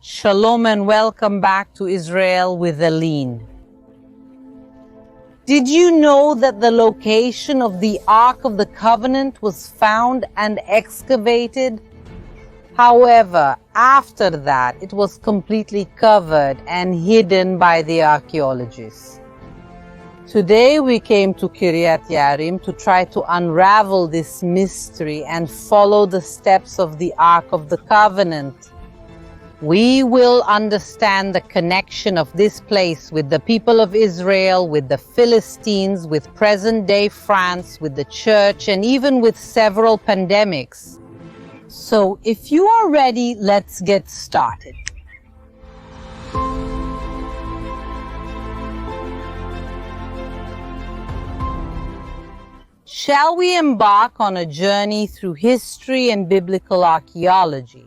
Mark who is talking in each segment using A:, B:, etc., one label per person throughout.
A: Shalom and welcome back to Israel with Aline. Did you know that the location of the Ark of the Covenant was found and excavated? However, after that, it was completely covered and hidden by the archaeologists. Today we came to Kiryat Yearim to try to unravel this mystery and follow the steps of the Ark of the Covenant. We will understand the connection of this place with the people of Israel, with the Philistines, with present-day France, with the church, and even with several pandemics. So, if you are ready, let's get started. Shall we embark on a journey through history and biblical archaeology?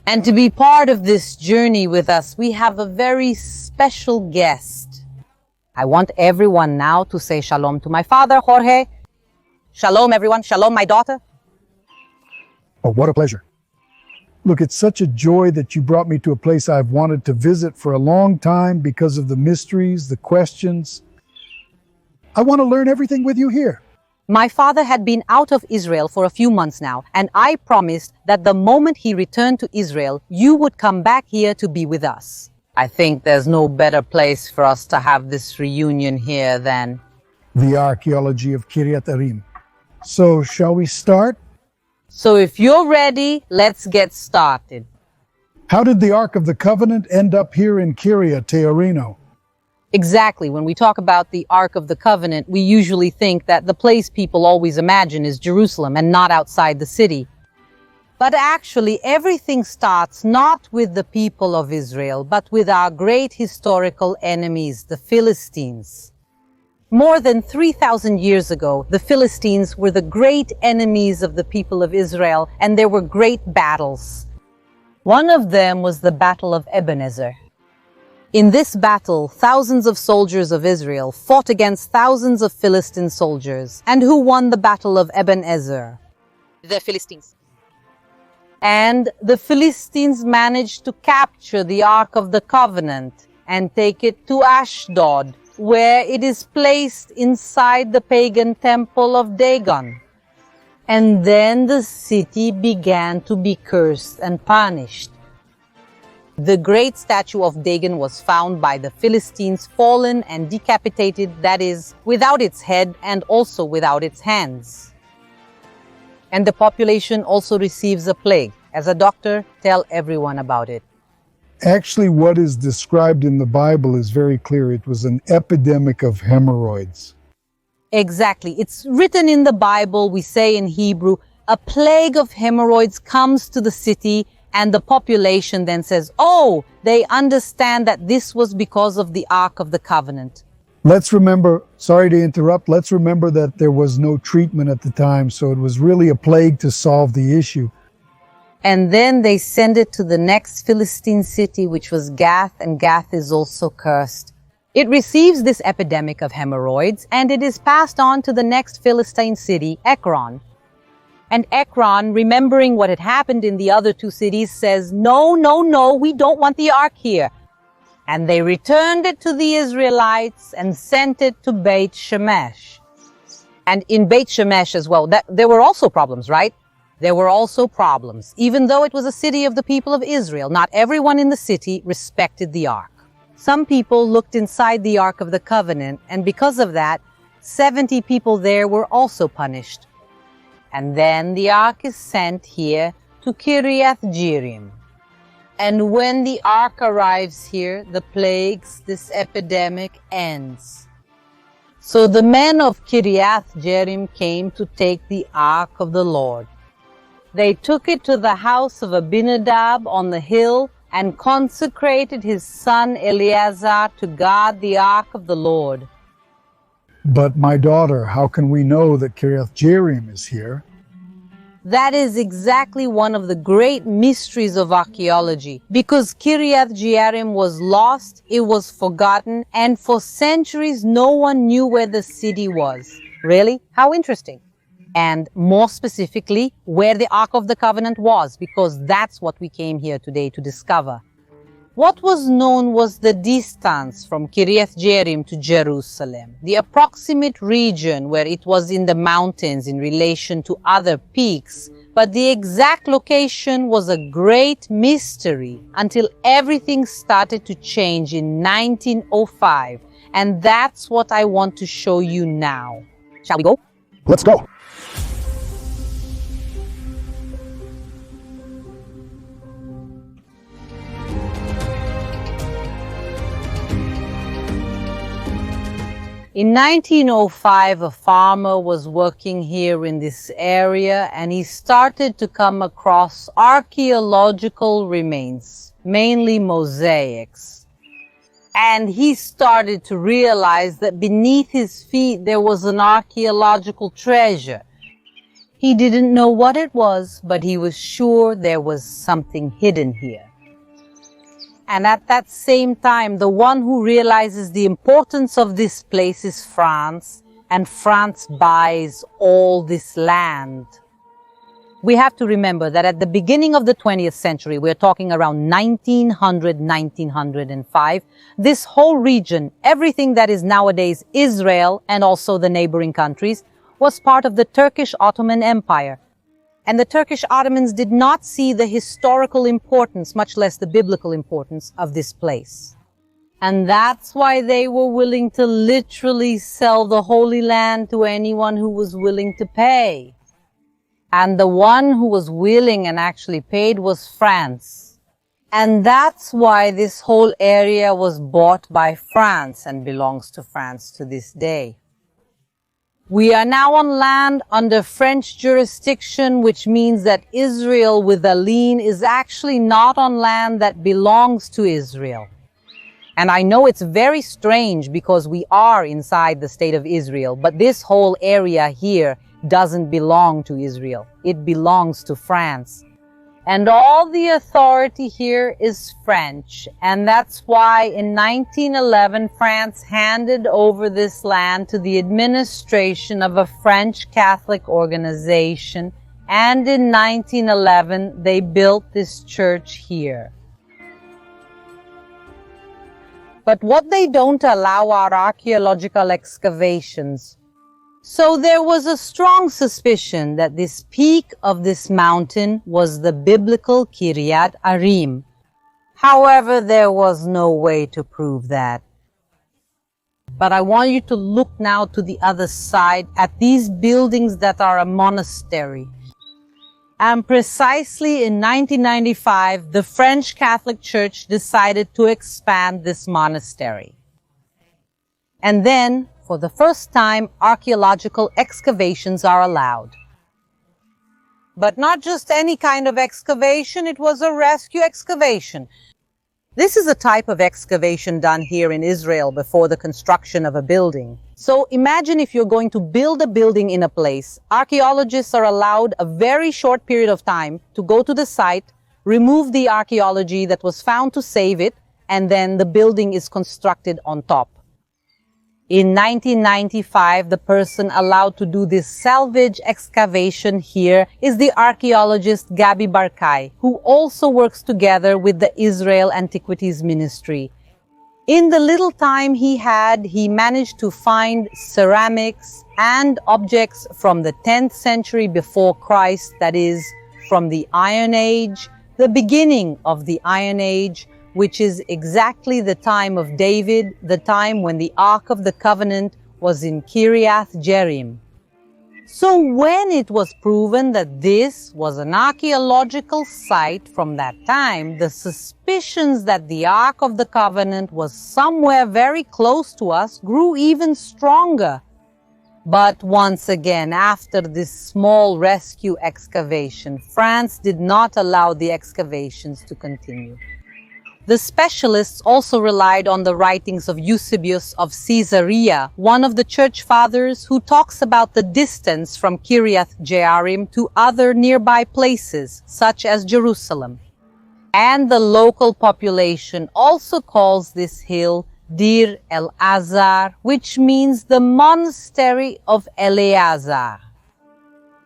A: And to be part of this journey with us, we have a very special guest. I want everyone now to say shalom to my father, Jorge. Shalom, everyone. Shalom, my daughter.
B: Oh, what a pleasure. Look, it's such a joy that you brought me to a place I've wanted to visit for a long time because of the mysteries, the questions. I want to learn everything with you here.
A: My father had been out of Israel for a few months now, and I promised that the moment he returned to Israel, you would come back here to be with us. I think there's no better place for us to have this reunion here than
B: the archaeology of Kiryat Yearim. So, shall we start?
A: So if you're ready, let's get started.
B: How did the Ark of the Covenant end up here in Kiryat Yearim?
A: Exactly. When we talk about the Ark of the Covenant, we usually think that the place people always imagine is Jerusalem and not outside the city. But actually, everything starts not with the people of Israel, but with our great historical enemies, the Philistines. More than 3,000 years ago, the Philistines were the great enemies of the people of Israel, and there were great battles. One of them was the Battle of Ebenezer. In this battle, thousands of soldiers of Israel fought against thousands of Philistine soldiers. And who won the Battle of Ebenezer?
C: The Philistines.
A: And the Philistines managed to capture the Ark of the Covenant and take it to Ashdod, where it is placed inside the pagan temple of Dagon. And then the city began to be cursed and punished. The great statue of Dagon was found by the Philistines, fallen and decapitated, that is, without its head and also without its hands. And the population also receives a plague. As a doctor, tell everyone about it.
B: Actually, what is described in the Bible is very clear. It was an epidemic of hemorrhoids.
A: Exactly. It's written in the Bible, we say in Hebrew, a plague of hemorrhoids comes to the city, and the population then says, oh, they understand that this was because of the Ark of the Covenant.
B: Let's remember, sorry to interrupt, let's remember that there was no treatment at the time, so it was really a plague to solve the issue.
A: And then they send it to the next Philistine city, which was Gath, and Gath is also cursed. It receives this epidemic of hemorrhoids, and it is passed on to the next Philistine city, Ekron. And Ekron, remembering what had happened in the other two cities, says, no, we don't want the Ark here. And they returned it to the Israelites and sent it to Beit Shemesh. And in Beit Shemesh as well, there were also problems, right? There were also problems. Even though it was a city of the people of Israel, not everyone in the city respected the Ark. Some people looked inside the Ark of the Covenant, and because of that, 70 people there were also punished. And then the Ark is sent here to Kiryat Jearim. And when the Ark arrives here, the plagues, this epidemic ends. So the men of Kiryat Jearim came to take the Ark of the Lord. They took it to the house of Abinadab on the hill and consecrated his son Eleazar to guard the Ark of the Lord.
B: But my daughter, how can we know that Kiryat Jearim is here?
A: That is exactly one of the great mysteries of archaeology. Because Kiryat Jearim was lost, it was forgotten, and for centuries no one knew where the city was. Really? How interesting. And more specifically, where the Ark of the Covenant was, because that's what we came here today to discover. What was known was the distance from Kiryat Jearim to Jerusalem, the approximate region where it was in the mountains in relation to other peaks, but the exact location was a great mystery until everything started to change in 1905, and that's what I want to show you now. Shall we go?
B: Let's go.
A: In 1905, a farmer was working here in this area and he started to come across archaeological remains, mainly mosaics. And he started to realize that beneath his feet there was an archaeological treasure. He didn't know what it was, but he was sure there was something hidden here. And at that same time, the one who realizes the importance of this place is France, and France buys all this land. We have to remember that at the beginning of the 20th century, we're talking around 1900, 1905, this whole region, everything that is nowadays Israel and also the neighboring countries, was part of the Turkish Ottoman Empire. And the Turkish Ottomans did not see the historical importance, much less the biblical importance, of this place. And that's why they were willing to literally sell the Holy Land to anyone who was willing to pay. And the one who was willing and actually paid was France. And that's why this whole area was bought by France and belongs to France to this day. We are now on land under French jurisdiction, which means that Israel with Aline is actually not on land that belongs to Israel. And I know it's very strange because we are inside the state of Israel, but this whole area here doesn't belong to Israel. It belongs to France. And all the authority here is French. And that's why in 1911, France handed over this land to the administration of a French Catholic organization. And in 1911, they built this church here. But what they don't allow are archaeological excavations. So there was a strong suspicion that this peak of this mountain was the biblical Kiryat Yearim. However, there was no way to prove that. But I want you to look now to the other side at these buildings that are a monastery. And precisely in 1995, the French Catholic Church decided to expand this monastery. And then, for the first time, archaeological excavations are allowed. But not just any kind of excavation, it was a rescue excavation. This is a type of excavation done here in Israel before the construction of a building. So imagine if you're going to build a building in a place, archaeologists are allowed a very short period of time to go to the site, remove the archaeology that was found to save it, and then the building is constructed on top. In 1995, the person allowed to do this salvage excavation here is the archaeologist Gabi Barkai, who also works together with the Israel Antiquities Ministry. In the little time he had, he managed to find ceramics and objects from the 10th century before Christ, that is, from the Iron Age, the beginning of the Iron Age, which is exactly the time of David, the time when the Ark of the Covenant was in Kiryat Jearim. So when it was proven that this was an archaeological site from that time, the suspicions that the Ark of the Covenant was somewhere very close to us grew even stronger. But once again, after this small rescue excavation, France did not allow the excavations to continue. The specialists also relied on the writings of Eusebius of Caesarea, one of the church fathers, who talks about the distance from Kiryat Jearim to other nearby places, such as Jerusalem. And the local population also calls this hill Dir el-Azar, which means the monastery of Eleazar.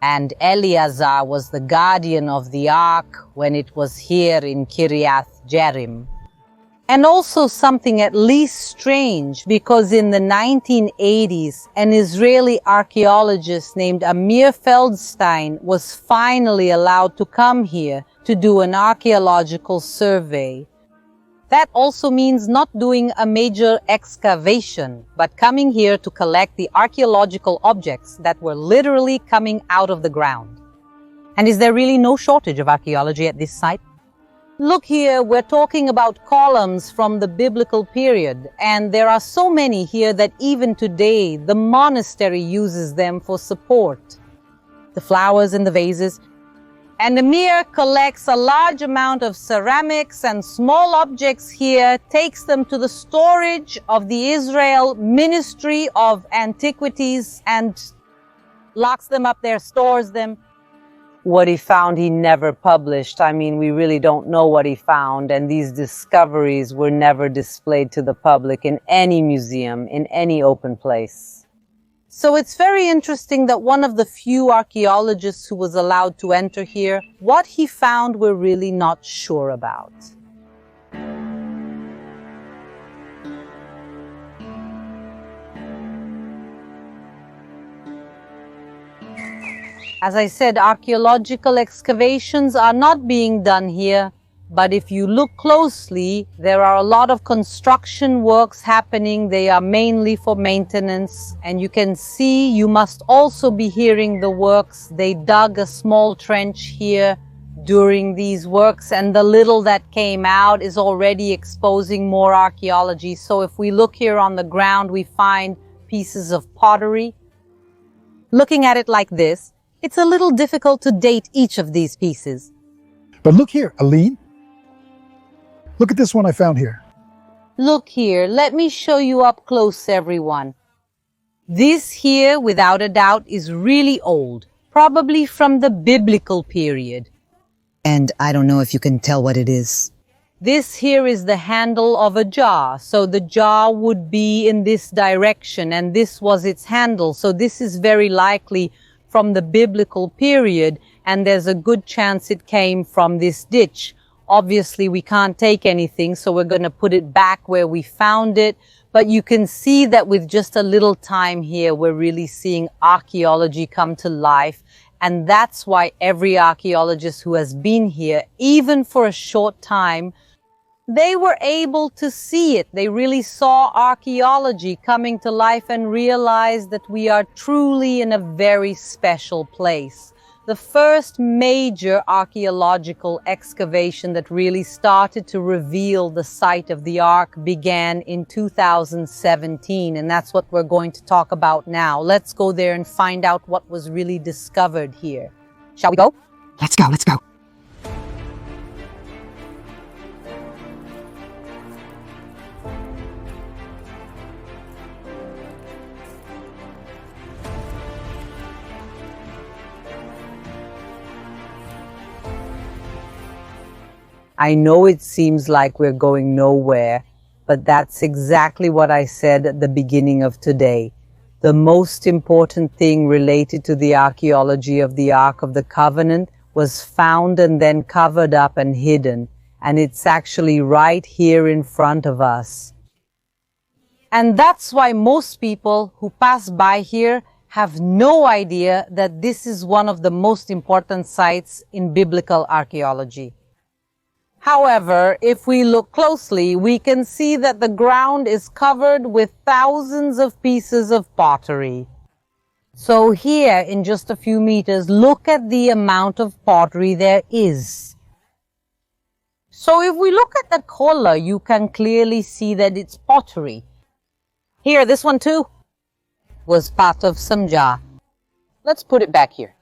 A: And Eleazar was the guardian of the ark when it was here in Kiryat Jearim. And also something at least strange, because in the 1980s, an Israeli archaeologist named Amir Feldstein was finally allowed to come here to do an archaeological survey. That also means not doing a major excavation, but coming here to collect the archaeological objects that were literally coming out of the ground. And is there really no shortage of archaeology at this site? Look here, we're talking about columns from the biblical period, and there are so many here that even today the monastery uses them for support. The flowers and the vases. And Amir collects a large amount of ceramics and small objects here, takes them to the storage of the Israel Ministry of Antiquities and locks them up there, stores them. What he found he never published. I mean, we really don't know what he found, and these discoveries were never displayed to the public in any museum, in any open place. So it's very interesting that one of the few archaeologists who was allowed to enter here, what he found we're really not sure about. As I said, archaeological excavations are not being done here, but if you look closely, there are a lot of construction works happening. They are mainly for maintenance, and you can see, you must also be hearing the works. They dug a small trench here during these works, and the little that came out is already exposing more archaeology. So if we look here on the ground, we find pieces of pottery. Looking at it like this, it's a little difficult to date each of these pieces.
B: But look here, Aline. Look at this one I found here.
A: Look here, let me show you up close, everyone. This here, without a doubt, is really old, probably from the biblical period.
C: And I don't know if you can tell what it is.
A: This here is the handle of a jar, so the jar would be in this direction, and this was its handle, so this is very likely from the biblical period, and there's a good chance it came from this ditch. Obviously, we can't take anything, so we're going to put it back where we found it. But you can see that with just a little time here, we're really seeing archaeology come to life. And that's why every archaeologist who has been here, even for a short time, they were able to see it. They really saw archaeology coming to life and realized that we are truly in a very special place. The first major archaeological excavation that really started to reveal the site of the Ark began in 2017, and that's what we're going to talk about now. Let's go there and find out what was really discovered here. Shall we go?
C: Let's go, let's go.
A: I know it seems like we're going nowhere, but that's exactly what I said at the beginning of today. The most important thing related to the archaeology of the Ark of the Covenant was found and then covered up and hidden, and it's actually right here in front of us. And that's why most people who pass by here have no idea that this is one of the most important sites in biblical archaeology. However, if we look closely, we can see that the ground is covered with thousands of pieces of pottery. So here, in just a few meters, look at the amount of pottery there is. So if we look at the color, you can clearly see that it's pottery. Here, this one too was part of some jar. Let's put it back here.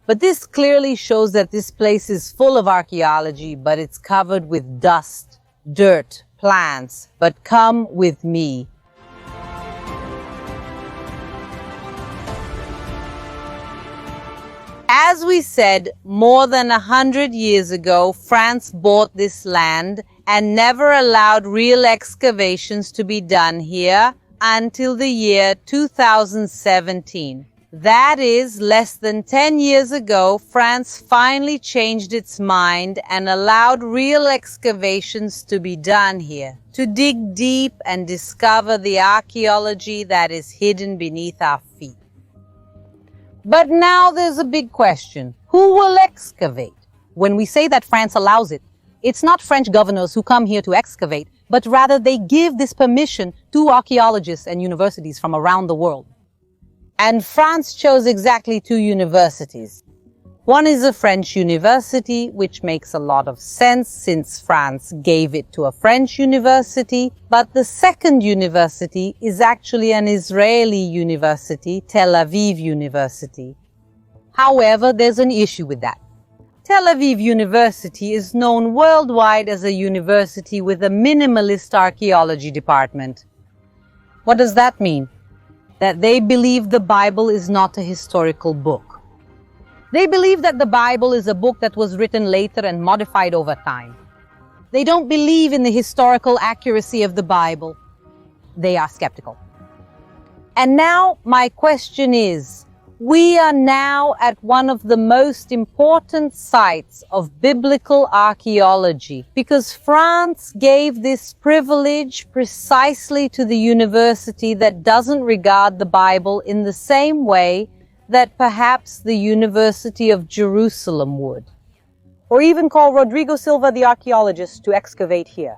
A: But this clearly shows that this place is full of archaeology, but it's covered with dust, dirt, plants. But come with me. As we said, more than 100 years ago, France bought this land and never allowed real excavations to be done here until the year 2017. That is, less than 10 years ago, France finally changed its mind and allowed real excavations to be done here, to dig deep and discover the archaeology that is hidden beneath our feet. But now there's a big question. Who will excavate? When we say that France allows it, it's not French governors who come here to excavate, but rather they give this permission to archaeologists and universities from around the world. And France chose exactly two universities. One is a French university, which makes a lot of sense since France gave it to a French university. But the second university is actually an Israeli university, Tel Aviv University. However, there's an issue with that. Tel Aviv University is known worldwide as a university with a minimalist archaeology department. What does that mean? That they believe the Bible is not a historical book. They believe that the Bible is a book that was written later and modified over time. They don't believe in the historical accuracy of the Bible. They are skeptical. And now my question is, we are now at one of the most important sites of biblical archaeology because France gave this privilege precisely to the university that doesn't regard the Bible in the same way that perhaps the University of Jerusalem would. Or even call Rodrigo Silva the archaeologist to excavate here.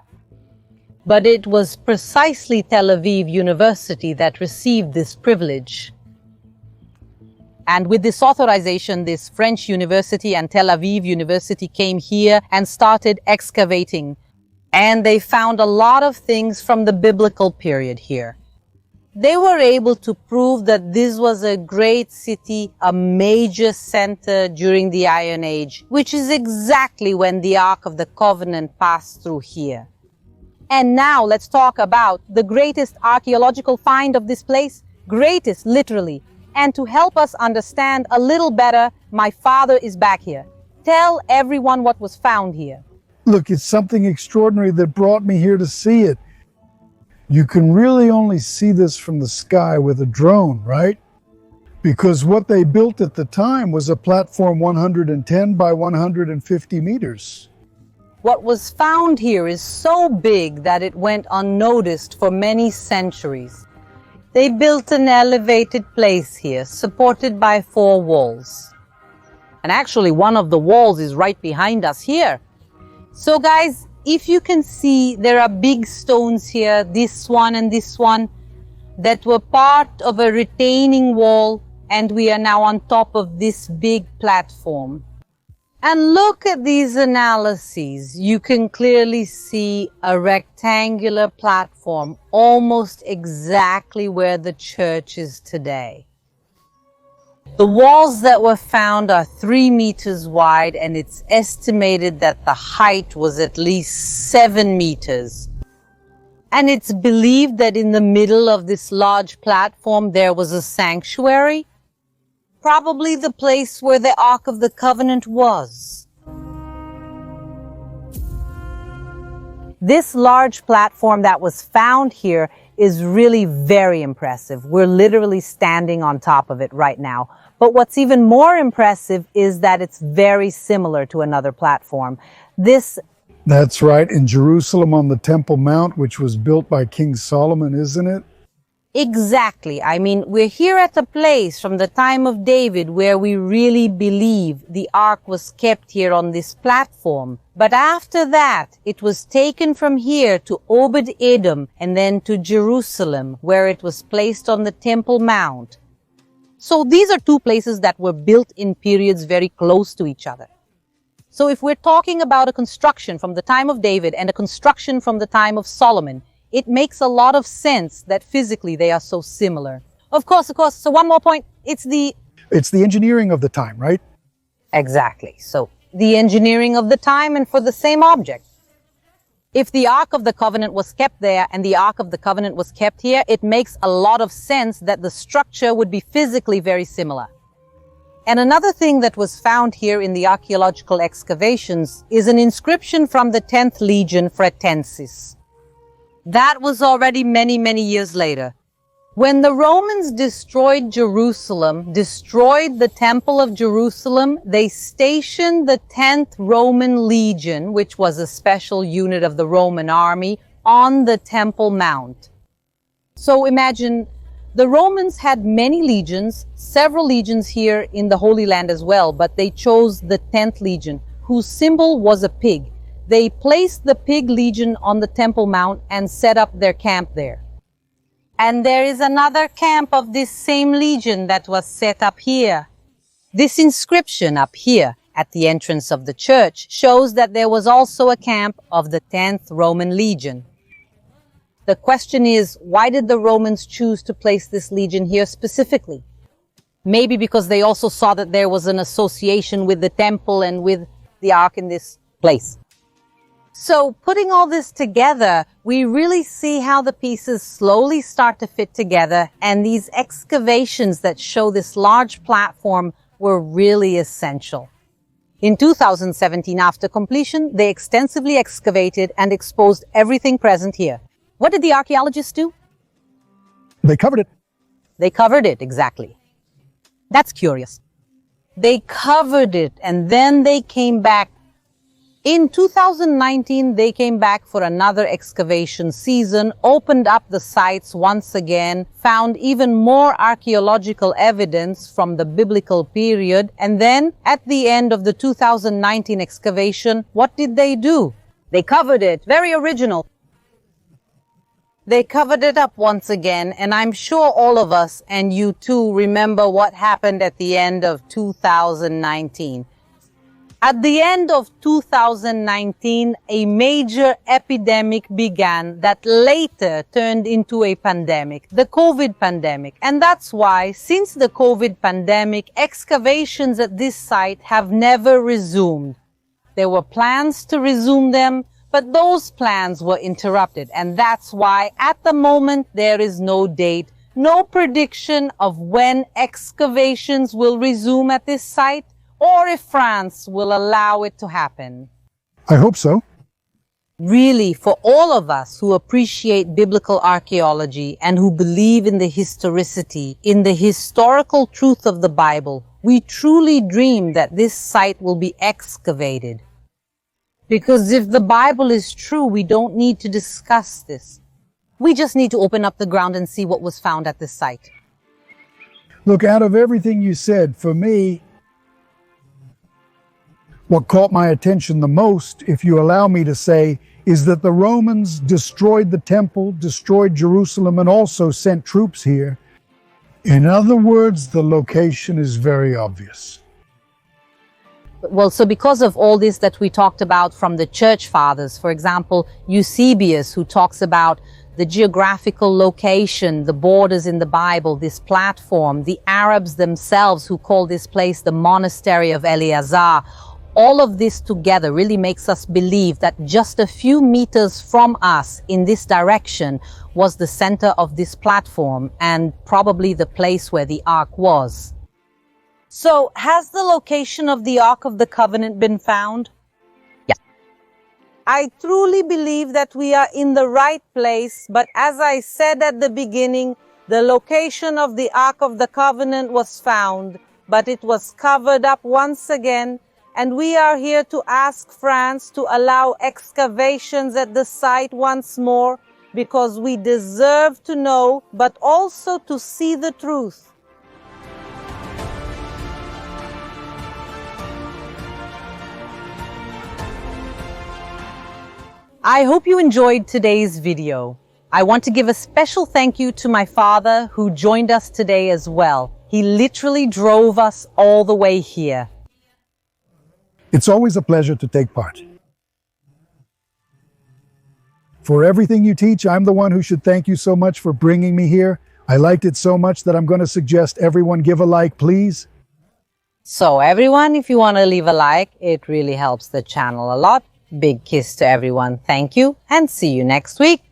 A: But it was precisely Tel Aviv University that received this privilege. And with this authorization, this French university and Tel Aviv University came here and started excavating. And they found a lot of things from the biblical period here. They were able to prove that this was a great city, a major center during the Iron Age, which is exactly when the Ark of the Covenant passed through here. And now let's talk about the greatest archaeological find of this place. Greatest, literally. And to help us understand a little better, my father is back here. Tell everyone what was found here.
B: Look, it's something extraordinary that brought me here to see it. You can really only see this from the sky with a drone, right? Because what they built at the time was a platform 110 by 150 meters.
A: What was found here is so big that it went unnoticed for many centuries. They built an elevated place here, supported by 4 walls. And actually, one of the walls is right behind us here. So guys, if you can see, there are big stones here, this one and this one, that were part of a retaining wall, and we are now on top of this big platform. And look at these analyses. You can clearly see a rectangular platform almost exactly where the church is today. The walls that were found are 3 meters wide, and it's estimated that the height was at least 7 meters. And it's believed that in the middle of this large platform there was a sanctuary. Probably the place where the Ark of the Covenant was. This large platform that was found here is really very impressive. We're literally standing on top of it right now. But what's even more impressive is that it's very similar to another platform.
B: That's right, in Jerusalem on the Temple Mount, which was built by King Solomon, isn't it?
A: Exactly. I mean, we're here at a place from the time of David where we really believe the ark was kept here on this platform. But after that, it was taken from here to Obed-Edom and then to Jerusalem, where it was placed on the Temple Mount. So these are 2 places that were built in periods very close to each other. So if we're talking about a construction from the time of David and a construction from the time of Solomon, it makes a lot of sense that physically they are so similar. Of course. So one more point. It's the
B: engineering of the time, right?
A: Exactly. So the engineering of the time and for the same object. If the Ark of the Covenant was kept there and the Ark of the Covenant was kept here, it makes a lot of sense that the structure would be physically very similar. And another thing that was found here in the archaeological excavations is an inscription from the 10th Legion Fretensis. That was already many, many years later. When the Romans destroyed Jerusalem, destroyed the Temple of Jerusalem, they stationed the 10th Roman Legion, which was a special unit of the Roman army, on the Temple Mount. So imagine, the Romans had many legions, several legions here in the Holy Land as well, but they chose the 10th Legion, whose symbol was a pig. They placed the pig legion on the Temple Mount and set up their camp there. And there is another camp of this same legion that was set up here. This inscription up here at the entrance of the church shows that there was also a camp of the 10th Roman Legion. The question is, why did the Romans choose to place this legion here specifically? Maybe because they also saw that there was an association with the temple and with the ark in this place. So putting all this together, we really see how the pieces slowly start to fit together, and these excavations that show this large platform were really essential. In 2017, after completion, they extensively excavated and exposed everything present here. What did the archaeologists do?
B: They covered it.
A: They covered it, exactly. That's curious. They covered it, and then they came back. In 2019, they came back for another excavation season, opened up the sites once again, found even more archaeological evidence from the biblical period, and then, at the end of the 2019 excavation, what did they do? They covered it. Very original. They covered it up once again, and I'm sure all of us, and you too, remember what happened at the end of 2019. At the end of 2019, a major epidemic began that later turned into a pandemic, the COVID pandemic. And that's why, since the COVID pandemic, excavations at this site have never resumed. There were plans to resume them, but those plans were interrupted. And that's why, at the moment, there is no date, no prediction of when excavations will resume at this site, or if France will allow it to happen.
B: I hope so.
A: Really, for all of us who appreciate biblical archaeology and who believe in the historicity, in the historical truth of the Bible, we truly dream that this site will be excavated. Because if the Bible is true, we don't need to discuss this. We just need to open up the ground and see what was found at this site.
B: Look, out of everything you said, for me, what caught my attention the most, if you allow me to say, is that the Romans destroyed the temple, destroyed Jerusalem, and also sent troops here. In other words, the location is very obvious.
A: Well, so because of all this that we talked about from the church fathers, for example, Eusebius, who talks about the geographical location, the borders in the Bible, this platform, the Arabs themselves who call this place the monastery of Eleazar, all of this together really makes us believe that just a few meters from us in this direction was the center of this platform and probably the place where the Ark was. So, has the location of the Ark of the Covenant been found? Yes. I truly believe that we are in the right place, but as I said at the beginning, the location of the Ark of the Covenant was found, but it was covered up once again. And we are here to ask France to allow excavations at the site once more, because we deserve to know, but also to see the truth. I hope you enjoyed today's video. I want to give a special thank you to my father who joined us today as well. He literally drove us all the way here.
B: It's always a pleasure to take part. For everything you teach, I'm the one who should thank you so much for bringing me here. I liked it so much that I'm going to suggest everyone give a like, please.
A: So everyone, if you want to leave a like, it really helps the channel a lot. Big kiss to everyone. Thank you, and see you next week.